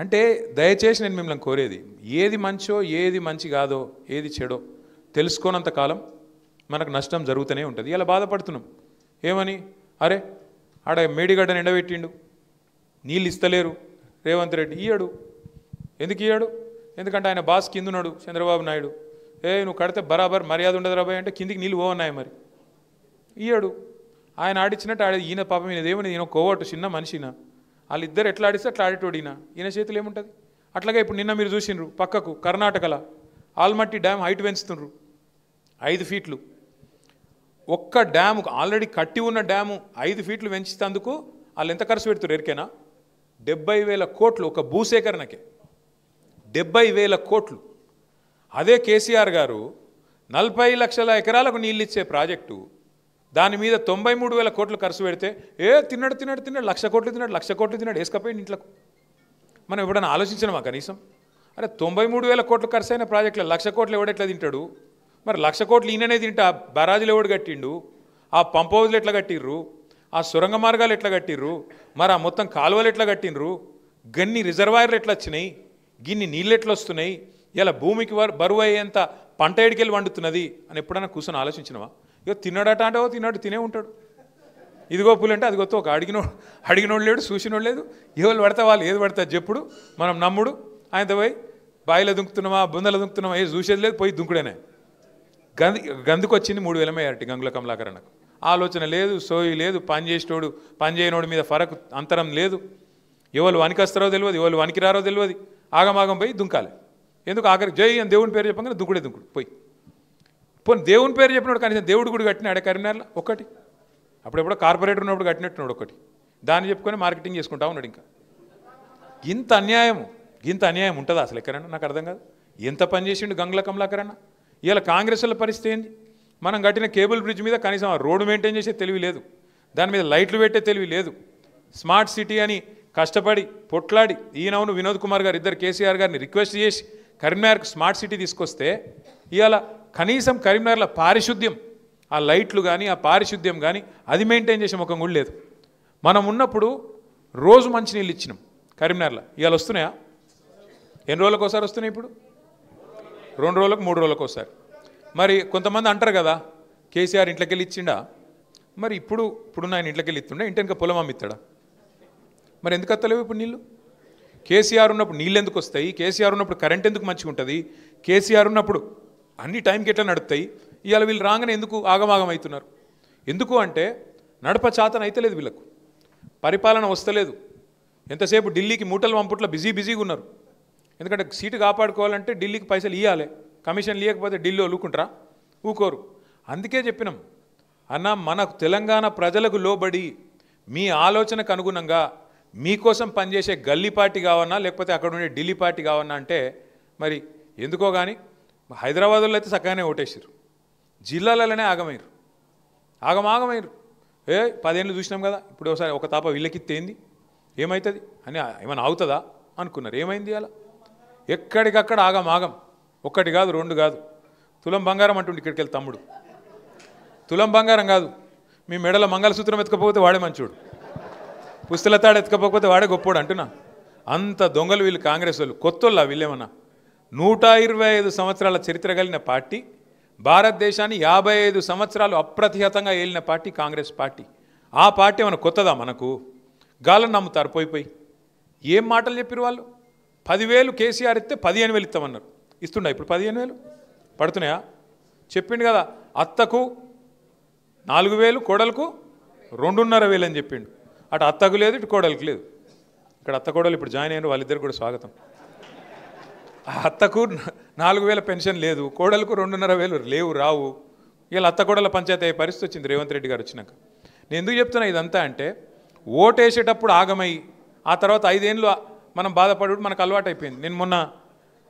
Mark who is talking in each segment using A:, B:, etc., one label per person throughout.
A: అంటే దయచేసి నేను మిమ్మల్ని కోరేది, ఏది మంచో ఏది మంచి కాదో ఏది చెడో తెలుసుకోనంత కాలం మనకు నష్టం జరుగుతూనే ఉంటుంది. ఇలా బాధపడుతున్నాం ఏమని, అరే ఆడ మేడిగడ్డను ఎండబెట్టిండు, నీళ్ళు ఇస్తలేరు రేవంత్ రెడ్డి, ఇయ్యడు. ఎందుకు ఇయ్యడు? ఎందుకంటే ఆయన బాస్ కిందున్నాడు చంద్రబాబు నాయుడు. నువ్వు కడితే బరాబర్ మర్యాద ఉండదు రాబాయ్ అంటే కిందికి నీళ్ళు పోవన్నాయి, మరి ఇయ్యడు. ఆయన ఆడిచ్చినట్టు ఈయన పాపం ఈయనదేమని, ఈయన కోవట్టు చిన్న మనిషినా, వాళ్ళిద్దరు ఎట్లా ఆడిస్తే అట్లా ఆడేటోడు ఈయన చేతులు ఏముంటుంది. అట్లాగే ఇప్పుడు నిన్న మీరు చూసినారు పక్కకు కర్ణాటకలో ఆల్మట్టి డ్యామ్ హైట్ పెంచుతుండ్రు 5 ఫీట్లు. ఒక్క డ్యాము ఆల్రెడీ కట్టి ఉన్న డ్యాము 5 ఫీట్లు పెంచేందుకు వాళ్ళు ఎంత ఖర్చు పెడుతున్నారు ఎరికేనా? 70,000 కోట్లు ఒక భూసేకరణకే, 70,000 కోట్లు. అదే కేసీఆర్ గారు 40 లక్షల ఎకరాలకు నీళ్ళు ఇచ్చే ప్రాజెక్టు, దాని మీద 93,000 కోట్లు ఖర్చు పెడితే తిన్నాడు 1,00,000 కోట్లు తిన్నాడు, 1,00,000 కోట్లు తిన్నాడు వేసుకపోయింది ఇంట్లోకి. మనం ఎప్పుడైనా ఆలోచించినామా కనీసం? అరే 93,000 కోట్లు ఖర్చు అయిన ప్రాజెక్టులో 1,00,000 కోట్లు ఎవడెట్లా తింటాడు? మరి 1,00,000 కోట్లు ఈయననే తింటా బరాజులు ఎవడు కట్టిండు? ఆ పంప్ హౌజులు ఎట్లా కట్టిర్రు? ఆ సొరంగ మార్గాలు ఎట్లా కట్టిర్రు? మరి ఆ మొత్తం కాలువలు ఎట్లా కట్టిండ్రు? గన్ని రిజర్వాయర్లు ఎట్లా వచ్చినాయి? గిన్ని నీళ్ళు ఎట్లా వస్తున్నాయి? ఇలా భూమికి బరువు అయ్యేంత పంట ఎడికెళ్ళి వండుతున్నది అని ఎప్పుడైనా కూర్చొని ఆలోచించినవా? ఇక తిన్నాడట అంటే తిన్నాడు, తినే ఉంటాడు. ఇదిగో పూలు అంటే అదిగొత్తో ఒక అడిగినోడు లేడు, చూసినోడు లేదు. ఎవరు పడతా వాళ్ళు ఏది పడతా చెప్పుడు, మనం నమ్ముడు. ఆయనతో పోయి బాయిలో దుంకుతున్నామా బుందలో దుంకుతున్నామా చూసేది లేదు, పోయి దుంకుడేనే. గందుకొచ్చింది 3,000 మెజారిటీ గంగుల కమలాకరణకు. ఆలోచన లేదు, సోయి లేదు, పని చేసేటోడు పని చేయనోడి మీద ఫరక్ అంతరం లేదు. ఎవరు వనికొస్తారో తెలియదు, ఎవరు వనికిరారో తెలియదు. ఆగమాగం పోయి దుంకాలి. ఎందుకు? ఆఖరికి జై అని దేవుని పేరు చెప్పగానే దుంకుడు పోయి పోనీ దేవుని పేరు చెప్పినప్పుడు కనీసం దేవుడు గుడి కట్టినాడే కరీంనగర్లో ఒక్కటి. అప్పుడెప్పుడో కార్పొరేటర్ ఉన్నప్పుడు కట్టినట్టున్నాడు ఒకటి, దాన్ని చెప్పుకొని మార్కెటింగ్ చేసుకుంటా ఉన్నాడు. ఇంకా ఇంత అన్యాయం ఉంటుందా అసలు ఎక్కడన్నా? నాకు అర్థం కాదు. ఎంత పని చేసిండు గంగుల కమలాకరణ. ఇవాళ కాంగ్రెస్ల పరిస్థితి ఏంది? మనం కట్టిన కేబుల్ బ్రిడ్జ్ మీద కనీసం ఆ రోడ్డు మెయింటైన్ చేసే తెలివి లేదు, దాని మీద లైట్లు పెట్టే తెలివి లేదు. స్మార్ట్ సిటీ అని కష్టపడి పొట్లాడి ఈయనవును వినోద్ కుమార్ గారు ఇద్దరు కేసీఆర్ గారిని రిక్వెస్ట్ చేసి కరీంనగర్కు స్మార్ట్ సిటీ తీసుకొస్తే ఇవాళ కనీసం కరీంనగర్లో పారిశుద్ధ్యం, ఆ లైట్లు కానీ ఆ పారిశుద్ధ్యం కానీ అది మెయింటైన్ చేసే ముఖం కూడా లేదు. మనం ఉన్నప్పుడు రోజు మంచినీళ్ళు ఇచ్చినాం కరీంనగర్లో. ఇవాళ వస్తున్నాయా? ఎన్ని రోజులకు ఒకసారి వస్తున్నాయి? ఇప్పుడు 2 రోజులకు 3 రోజులకు ఒకసారి. మరి కొంతమంది అంటారు కదా కేసీఆర్ ఇంట్లోకి వెళ్ళి ఇచ్చిండా? మరి ఇప్పుడున్న ఆయన ఇంట్లోకి వెళ్ళి ఇస్తుండే, ఇంటి వెనక పొలం అమ్మిస్తాడా? మరి ఎందుకు వస్తలేవు ఇప్పుడు నీళ్ళు? కేసీఆర్ ఉన్నప్పుడు నీళ్ళు ఎందుకు వస్తాయి? కేసీఆర్ ఉన్నప్పుడు కరెంట్ ఎందుకు మంచిగా ఉంటుంది? కేసీఆర్ ఉన్నప్పుడు అన్ని టైంకి ఎట్లా నడుపుతాయి? ఇవాళ వీళ్ళు రాగానే ఎందుకు ఆగమాగం అవుతున్నారు? ఎందుకు అంటే నడప చాతన అయితే లేదు వీళ్ళకు, పరిపాలన వస్తలేదు. ఎంతసేపు ఢిల్లీకి మూటలు పంపుట్ల బిజీగా ఉన్నారు. ఎందుకంటే సీటు కాపాడుకోవాలంటే ఢిల్లీకి పైసలు ఇవ్వాలి, కమిషన్ ఇవ్వకపోతే ఢిల్లీ ఊరుకుంటారా? ఊకోరు. అందుకే చెప్పినాం అన్న, మనకు తెలంగాణ ప్రజలకు లోబడి మీ ఆలోచనకు అనుగుణంగా మీకోసం పనిచేసే గల్లీ పార్టీ కావన్నా లేకపోతే అక్కడ ఉండే ఢిల్లీ పార్టీ కావన్నా అంటే మరి ఎందుకో కానీ హైదరాబాద్లో అయితే చక్కగానే ఓటేసారు, జిల్లాలలోనే ఆగమైరు. 10 ఏళ్ళు చూసినాం కదా. ఇప్పుడు ఒకసారి ఒక తాప వీళ్ళకిత్తే ఏంది ఏమవుతుంది అని ఏమైనా అవుతుందా అనుకున్నారు. ఏమైంది? అలా ఎక్కడికక్కడ ఆగం. ఒక్కటి కాదు 2 కాదు. తులం బంగారం అంటుండే ఇక్కడికి వెళ్ళి తమ్ముడు, తులం బంగారం కాదు, మీ మెడల మంగళసూత్రం ఎత్తుకపోతే వాడే మంచోడు, పుస్తలతాడు ఎత్తుకపోతే వాడే గొప్పోడు అంటున్నా. అంత దొంగలు వీళ్ళు కాంగ్రెస్ వాళ్ళు. కొత్తోళ్ళ వీళ్ళేమన్నా? 125 సంవత్సరాల చరిత్ర కలిగిన పార్టీ, భారతదేశాన్ని 55 సంవత్సరాలు అప్రతిహతంగా ఏలిన పార్టీ కాంగ్రెస్ పార్టీ. ఆ పార్టీ ఏమైనా కొత్తదా మనకు? గాలను నమ్ముతారు పోయి. ఏం మాటలు చెప్పారు వాళ్ళు? 10,000 కేసీఆర్ ఇస్తే 15,000 ఇస్తామన్నారు. ఇస్తుండా ఇప్పుడు 15,000 పడుతున్నాయా? చెప్పిండు కదా, అత్తకు 4,000 కోడలకు 2,500 అని చెప్పిండు. అటు అత్తకు లేదు, ఇటు కోడలకు లేదు. ఇక్కడ అత్త కోడలు ఇప్పుడు జాయిన్ అయ్యారు, వాళ్ళిద్దరు కూడా స్వాగతం. అత్తకు 4,000 పెన్షన్ లేదు, కోడలకు 2,500 రావు. ఇలా అత్త కోడల పంచాయతీ అయ్యే పరిస్థితి వచ్చింది రేవంత్ రెడ్డి గారు వచ్చినాక. నేను ఎందుకు చెప్తున్నా ఇదంతా అంటే, ఓటేసేటప్పుడు ఆగమై ఆ తర్వాత 5 ఏళ్ళు మనం బాధపడు మనకు అలవాటు అయిపోయింది. నేను మొన్న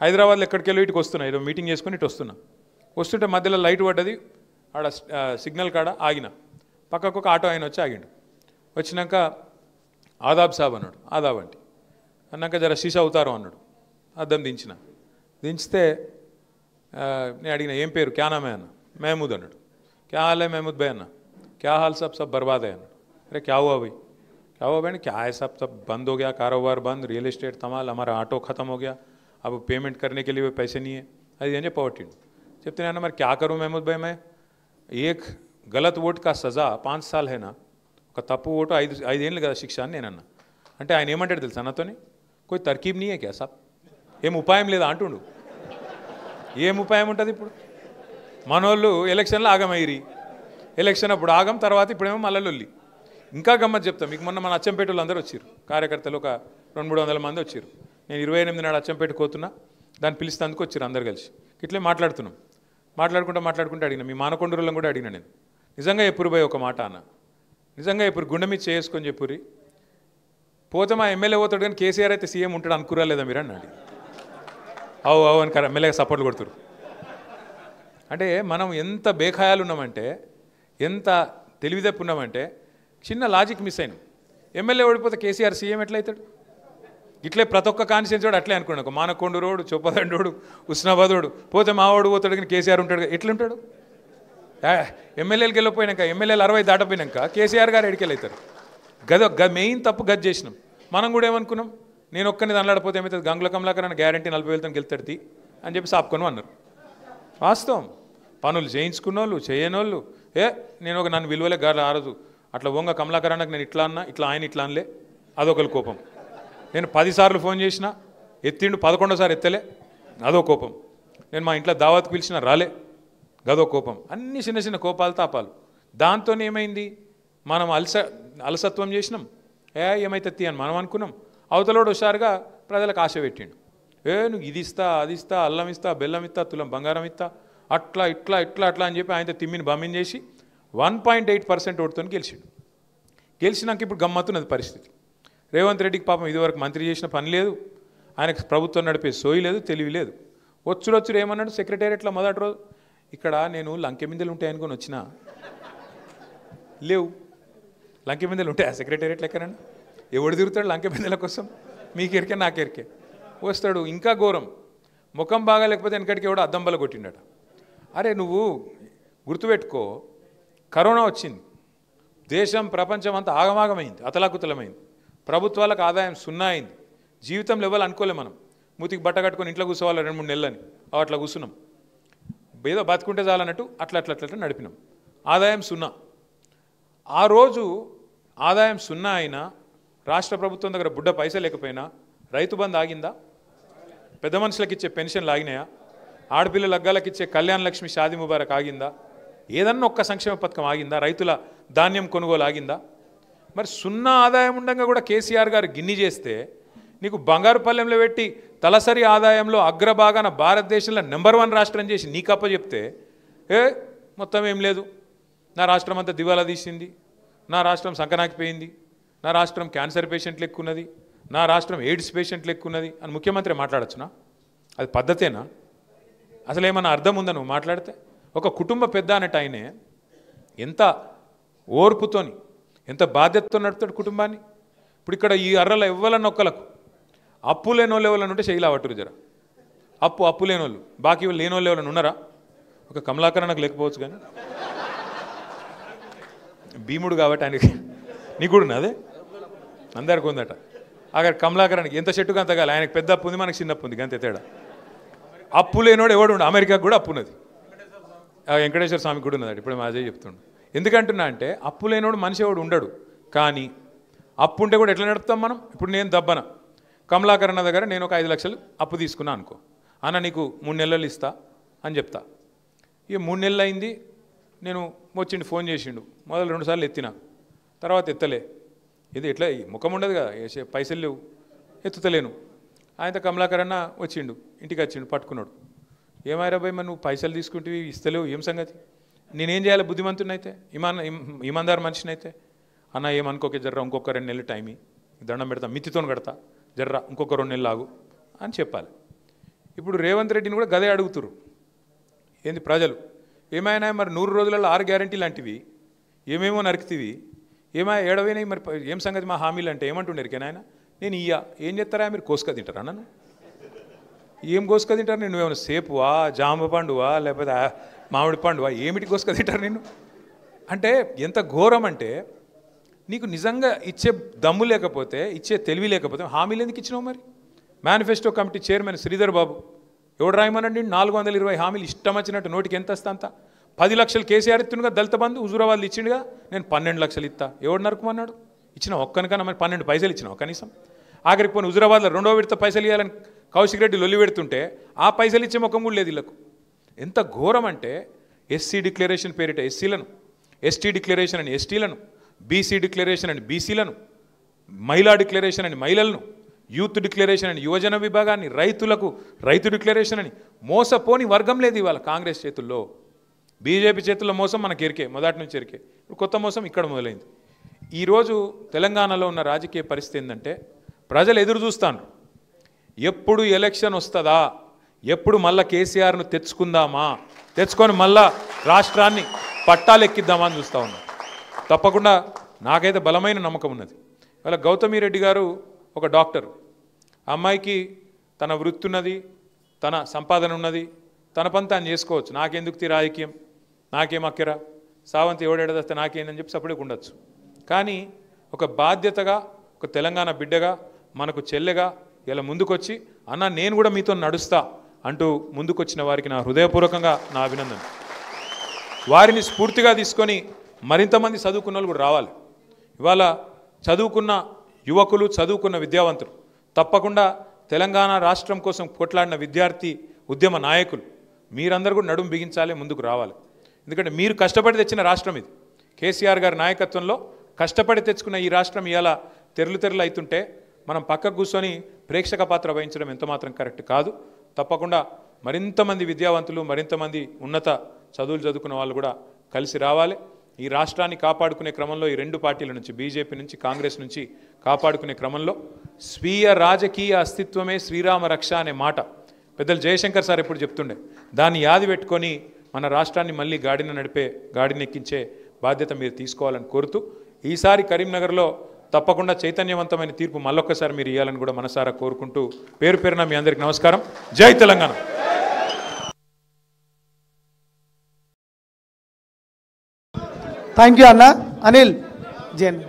A: హైదరాబాద్లో ఎక్కడికి వెళ్ళి ఇటుకు వస్తున్నా, ఏదో మీటింగ్ చేసుకుని ఇటు వస్తుంటే మధ్యలో లైట్ పడ్డది, ఆడ సిగ్నల్ కాడ ఆగిన. పక్కకు ఒక ఆటో ఆయన వచ్చి ఆగిండు. వచ్చినాక ఆదాబ్ సాబ్ అన్నాడు. ఆదాబ్ అంటే అన్నాక జర శీష అవుతారు అన్నాడు. అద్దం దించితే నేను అడిగిన ఏం పేరు, క్యా నామే అన్న. మహమూద్ అన్నాడు. క్యా హాల్ హై మహమూద్ భాయ్ అన్న. క్యా హాల్ సబ్ బర్బాద్ అయ్యి అన్నాడు. అరే క్యా హువా భాయ్? क्या हुआ बहन, क्या है सब बंद हो गया, कारोबार बंद, रियल एस्टेट तमाल, हमारा ऑटो ख़त्म हो गया, अब पेमेंट करने के लिए वो पैसे नहीं है, అది అని చెప్పవట్టిండు. చెప్తే అన్న మరి क्या करूँ महमूद भाई, मैं एक गलत ఓట్ का सज़ा 5 साल है ना, ఒక తప్పు ఓటు 5 ఏళ్ళు కదా శిక్ష అని నేనన్నా. అంటే ఆయన ఏమంటాడు తెలుసా నాతోని, कोई तरकीब नहीं है क्या साहब, ఏం ఉపాయం లేదా అంటుండు. ఏం ఉపాయం ఉంటుంది ఇప్పుడు? మనోళ్ళు ఎలక్షన్లో ఆగమయ్యి, ఎలక్షన్ అప్పుడు ఆగం, తర్వాత ఇప్పుడేమో మళ్ళీ లొల్లి. ఇంకా గమ్మత్ చెప్తాం మీకు, మొన్న మన అచ్చంపేటలో అందరూ వచ్చారు, కార్యకర్తలు ఒక 200-300 మంది వచ్చారు. నేను 28 నాడు అచ్చంపేట కోతున్నా, దాన్ని పిలిస్తేందుకు వచ్చారు అందరు కలిసి. ఇట్లే మాట్లాడుతున్నాం, మాట్లాడుకుంటూ అడిగిన, మీ మానకొండూరులను కూడా అడిగిన నేను, నిజంగా ఎప్పుడు పోయి ఒక మాట అన్న, నిజంగా ఇప్పుడు గుండె మీద చేసుకొని చెప్పుర్రి, పోతే మా ఎమ్మెల్యే పోతాడు కానీ కేసీఆర్ అయితే సీఎం ఉంటాడు అనుకురా లేదా మీరు అన్నాడు. అవు అని ఎమ్మెల్యేగా సపోర్ట్లు కొడుతురు. అంటే మనం ఎంత బేఖాయాలు ఉన్నామంటే, ఎంత తెలివితప్పు ఉన్నామంటే, చిన్న లాజిక్ మిస్ అయిన. ఎమ్మెల్యే ఓడిపోతే కేసీఆర్ సీఎం ఎట్లయితాడు? ఇట్లే ప్రతి ఒక్క కాన్స్టిట్యూన్సీ వాడు అట్లే అనుకున్నాడు, మానకొండూరోడు, చొప్పదండోడు, ఉస్నాబాదోడు పోతే మావాడు పోతాడు కానీ కేసీఆర్ ఉంటాడు, ఎట్లుంటాడు? ఎమ్మెల్యేలకు వెళ్ళిపోయినాక, ఎమ్మెల్యేలు 60 దాటపోయినాక కేసీఆర్ గారు ఎడికెళ్ళవుతారు. మెయిన్ తప్పు గది చేసినాం. మనం కూడా ఏమనుకున్నాం, నేను ఒక్కరిని దానిలాడిపోతే ఏమవుతుంది, గంగుల కమలాకర్ అని గ్యారంటీ 40,000 గెలుతాడు అని చెప్పి సాపుకొని అన్నారు. వాస్తవం, పనులు చేయించుకున్నోళ్ళు చేయనోళ్ళు, నేను నన్ను విలువలే గారు ఆ రోజు అట్లా ఓంగ కమలాకర్ అన్నకు నేను ఇట్లా అన్నా, ఇట్లా ఆయన ఇట్లా అనలే, అదొకరి కోపం. నేను 10 సార్లు ఫోన్ చేసినా ఎత్తిండు, 11వ సారి ఎత్తలే, అదో కోపం. నేను మా ఇంట్లో దావత్కు పిలిచినా రాలే, గదో కోపం. అన్ని చిన్న చిన్న కోపాలు తాపాలు. దాంతో ఏమైంది, మనం అలసత్వం చేసినాం. ఏమైతే అని మనం అనుకున్నాం. అవతలోడు హుషారుగా ప్రజలకు ఆశ పెట్టిండు. నువ్వు ఇది ఇస్తా, అది ఇస్తా, అల్లం ఇస్తా, బెల్లం ఇస్తా, తులం బంగారం ఇస్తా, అట్లా ఇట్లా ఇట్లా అట్లా అని చెప్పి ఆయనతో తిమ్మిని బమ్మిని చేసి 1.8% ఓటుతో గెలిచిండు. గెలిచినాక ఇప్పుడు గమ్మత్తున్నది పరిస్థితి. రేవంత్ రెడ్డికి పాపం ఇదివరకు మంత్రి చేసిన పని లేదు, ఆయనకు ప్రభుత్వం నడిపే సోయి లేదు, తెలివి లేదు. వచ్చుడు ఏమన్నాడు సెక్రటేరియట్లో మొదటి రోజు, ఇక్కడ నేను లంకె మిందెలు ఉంటాయనుకొని వచ్చినా, లేవు లంకె మిందెలు ఉంటాయా సెక్రటేరియట్లు ఎక్కడన్నా? ఎవడు తిరుగుతాడు లంకె మిందెల కోసం? మీకెరికే నాకెరికే. వస్తాడు ఇంకా ఘోరం, ముఖం బాగా లేకపోతే వెనకడికి ఎవడో అద్దం బల కొట్టిండట. అరే నువ్వు గుర్తుపెట్టుకో, కరోనా వచ్చింది, దేశం ప్రపంచం అంతా ఆగమాగమైంది, అతలాకుతలమైంది, ప్రభుత్వాలకు ఆదాయం 0 అయింది. జీవితంలో ఎవరు అనుకోలే మనం, మూతికి బట్ట కట్టుకొని ఇంట్లో కూర్చోవాలి 2-3 నెలలని, అట్లా కూర్చున్నాం, ఏదో బతుకుంటే చాలన్నట్టు అట్లా అట్లా అట్లా నడిపినాం. ఆదాయం 0. ఆ రోజు ఆదాయం 0 అయినా, రాష్ట్ర ప్రభుత్వం దగ్గర బుడ్డ పైసలు లేకపోయినా, రైతు బంధు ఆగిందా? పెద్ద మనుషులకు ఇచ్చే పెన్షన్లు ఆగినాయా? ఆడపిల్లల అగ్గాలకు ఇచ్చే కళ్యాణ లక్ష్మి షాదీ ముబారక్ ఆగిందా? ఏదన్నా ఒక్క సంక్షేమ పథకం ఆగిందా? రైతుల ధాన్యం కొనుగోలు ఆగిందా? మరి 0 ఆదాయం ఉండగా కూడా కేసీఆర్ గారు గిన్ని చేస్తే, నీకు బంగారు పల్లెంలో పెట్టి తలసరి ఆదాయంలో అగ్రభాగాన భారతదేశంలో నెంబర్ 1 రాష్ట్రం చేసి నీకప్ప చెప్తే, మొత్తం ఏం లేదు, నా రాష్ట్రం అంతా దివాలా తీసింది, నా రాష్ట్రం సంకనాకిపోయింది, నా రాష్ట్రం క్యాన్సర్ పేషెంట్లు ఎక్కున్నది, నా రాష్ట్రం ఎయిడ్స్ పేషెంట్లు ఎక్కున్నది అని ముఖ్యమంత్రి మాట్లాడచ్చునా? అది పద్ధతేనా? అసలు ఏమన్నా అర్థం ఉందా నువ్వు మాట్లాడితే? ఒక కుటుంబ పెద్ద అన్నట్టు ఆయనే ఎంత ఓర్పుతోని, ఎంత బాధ్యతతో నడుపుతాడు కుటుంబాన్ని. ఇప్పుడు ఇక్కడ ఈ అర్రల ఎవ్వలన్నొక్కలకు అప్పు లేనోళ్ళు ఎవరైనా ఉంటే శైలా పట్టురు జర. అప్పు లేనోళ్ళు, బాకీ లేనోళ్ళు ఎవరైనా ఉన్నారా? ఒక కమలాకరణకు లేకపోవచ్చు కానీ, భీముడు కాబట్టి ఆయనకి, నీకు కూడా ఉన్నదే, అందరికి ఉందట. అక్కడ కమలాకరణకి ఎంత చెట్టుకు అంత కాదు, ఆయనకు పెద్ద అప్పు ఉంది, మనకు చిన్న అప్పు ఉంది, అంతే తేడా. అప్పు లేనోడు ఎవడు ఉండు, అమెరికాకు కూడా అప్పు ఉన్నది, వెంకటేశ్వర స్వామికి కూడా ఉన్నది. ఇప్పుడు మా అజయ్ చెప్తుండు. ఎందుకంటున్నా అంటే, అప్పు లేనోడు మనిషి ఎవడు ఉండడు. కానీ అప్పు ఉంటే కూడా ఎట్లా నడుపుతాం మనం? ఇప్పుడు నేను దబ్బన కమలాకరణ దగ్గర నేను ఒక 5 లక్షలు అప్పు తీసుకున్నా అనుకో, అన్న నీకు 3 నెలలు ఇస్తా అని చెప్తా. ఇక 3 నెలలు అయింది, నేను వచ్చిండు, ఫోన్ చేసిండు, మొదలు 2 సార్లు ఎత్తినా, తర్వాత ఎత్తలే. ఇది ఎట్లా ముఖం ఉండదు కదా, పైసలు లేవు, ఎత్తుతలేను. ఆయనతో కమలాకరణ వచ్చిండు, ఇంటికి వచ్చిండు, పట్టుకున్నాడు. ఏమారా భయ్ మరి నువ్వు పైసలు తీసుకుంటే ఇస్తలేవు, ఏం సంగతి? నేనేం చేయాలి? బుద్ధిమంతుని అయితే, ఇమాందారు మనిషిని అయితే, అన్న ఏమనుకోకే జర్రా, ఇంకొక 2 నెలలు టైం దండం పెడతా, మిత్తితో కడతా, జర్రా ఇంకొక 2 నెలలు ఆగు అని చెప్పాలి. ఇప్పుడు రేవంత్ రెడ్డిని కూడా గదే అడుగుతురు. ఏంది ప్రజలు ఏమైనా మరి 100 రోజులలో 6 గ్యారంటీ లాంటివి ఏమేమో నరికితివి, ఏడవైనాయి మరి ఏం సంగతి మా హామీలు అంటే ఏమంటుండేరు ఆయన? నేను ఏం చేస్తారా, మీరు కోసుక తింటారా? నన్ను ఏం కోసుక తింటారు? నేను ఏమైనా సేపువా, జామ పండువా, లేకపోతే మామిడి పండువా, ఏమిటి కోసుక తింటారు నిన్ను? అంటే ఎంత ఘోరం అంటే, నీకు నిజంగా ఇచ్చే దమ్ము లేకపోతే, ఇచ్చే తెలివి లేకపోతే హామీలు ఎందుకు ఇచ్చినావు మరి? Manifesto committee chairman Sridhar Babu ఎవడు రాయమనండి? 420 హామీలు ఇష్టం వచ్చినట్టు నోటికి ఎంత వస్తా అంత. 10 లక్షలు కేసీఆర్ ఇస్తుండగా దళిత బంధు హుజూరాబాద్లు ఇచ్చిండుగా, నేను 12 లక్షలు ఇస్తా. ఎవడు నరకమన్నాడు? ఇచ్చిన ఒక్కనికన్నా మరి 12 పైసలు ఇచ్చినావు కనీసం. ఆఖరికి పోనీ హుజూరాబాద్లో 2వ విడత పైసలు ఇవ్వాలని కౌశిక్ రెడ్డి లొల్లి పెడుతుంటే ఆ పైసలు ఇచ్చే ముఖం కూడా లేదు వీళ్ళకు. ఎంత ఘోరం అంటే ఎస్సీ డిక్లరేషన్ పేరిట ఎస్సీలను, ఎస్టీ డిక్లరేషన్ అని ఎస్టీలను, బీసీ డిక్లరేషన్ అని బీసీలను, మహిళా డిక్లరేషన్ అని మహిళలను, యూత్ డిక్లరేషన్ అని యువజన విభాగాన్ని, రైతులకు రైతు డిక్లరేషన్ అని మోసపోని వర్గం లేదు ఇవాళ కాంగ్రెస్ చేతుల్లో. బీజేపీ చేతుల్లో మోసం మనకు ఎరికే, మొదటి నుంచి ఎరికే. ఇప్పుడు కొత్త మోసం ఇక్కడ మొదలైంది. ఈరోజు తెలంగాణలో ఉన్న రాజకీయ పరిస్థితి ఏంటంటే ప్రజలు ఎదురు చూస్తాను, ఎప్పుడు ఎలక్షన్ వస్తుందా, ఎప్పుడు మళ్ళా కేసీఆర్ను తెచ్చుకుందామా, తెచ్చుకొని మళ్ళా రాష్ట్రాన్ని పట్టాలెక్కిద్దామా అని చూస్తూ ఉన్నారు. తప్పకుండా నాకైతే బలమైన నమ్మకం ఉన్నది. ఇవాళ గౌతమి రెడ్డి గారు ఒక డాక్టర్, అమ్మాయికి తన వృత్తి ఉన్నది, తన సంపాదన ఉన్నది, తన పని తాను చేసుకోవచ్చు. నాకెందుకు రాజకీయం, నాకేం అక్కరా, సావంతి ఎవడేడదస్తే నాకేందని చెప్పి సపరేట్గా ఉండొచ్చు. కానీ ఒక బాధ్యతగా, ఒక తెలంగాణ బిడ్డగా, మనకు చెల్లెగా ఇలా ముందుకొచ్చి అన్న నేను కూడా మీతో నడుస్తా అంటూ ముందుకొచ్చిన వారికి నా హృదయపూర్వకంగా నా అభినందన. వారిని స్ఫూర్తిగా తీసుకొని మరింతమంది చదువుకున్న వాళ్ళు కూడా రావాలి. ఇవాళ చదువుకున్న యువకులు, చదువుకున్న విద్యావంతులు, తప్పకుండా తెలంగాణ రాష్ట్రం కోసం కొట్లాడిన విద్యార్థి ఉద్యమ నాయకులు మీరందరూ కూడా నడుము బిగించాలి, ముందుకు రావాలి. ఎందుకంటే మీరు కష్టపడి తెచ్చిన రాష్ట్రం ఇది. కేసీఆర్ గారి నాయకత్వంలో కష్టపడి తెచ్చుకున్న ఈ రాష్ట్రం ఇలా తెరలు అవుతుంటే మనం పక్కకు కూర్చొని ప్రేక్షక పాత్ర వహించడం ఎంతమాత్రం కరెక్ట్ కాదు. తప్పకుండా మరింతమంది విద్యావంతులు, మరింతమంది ఉన్నత చదువులు చదువుకున్న వాళ్ళు కూడా కలిసి రావాలి. ఈ రాష్ట్రాన్ని కాపాడుకునే క్రమంలో ఈ రెండు పార్టీల నుంచి, బీజేపీ నుంచి, కాంగ్రెస్ నుంచి కాపాడుకునే క్రమంలో స్వీయ రాజకీయ అస్తిత్వమే శ్రీరామ రక్ష అనే మాట పెద్దలు జయశంకర్ సార్ ఎప్పుడు చెప్తుండే. దాన్ని యాది పెట్టుకొని మన రాష్ట్రాన్ని మళ్ళీ గాడిని ఎక్కించే బాధ్యత మీరు తీసుకోవాలని కోరుతూ, ఈసారి కరీంనగర్లో తప్పకుండా చైతన్యవంతమైన తీర్పు మళ్ళొక్కసారి మీరు ఇవ్వాలని కూడా మనసారా కోరుకుంటూ పేరు పేరున మీ అందరికీ నమస్కారం. జై తెలంగాణ.
B: థ్యాంక్ యూ అన్న. అనిల్ జైన్.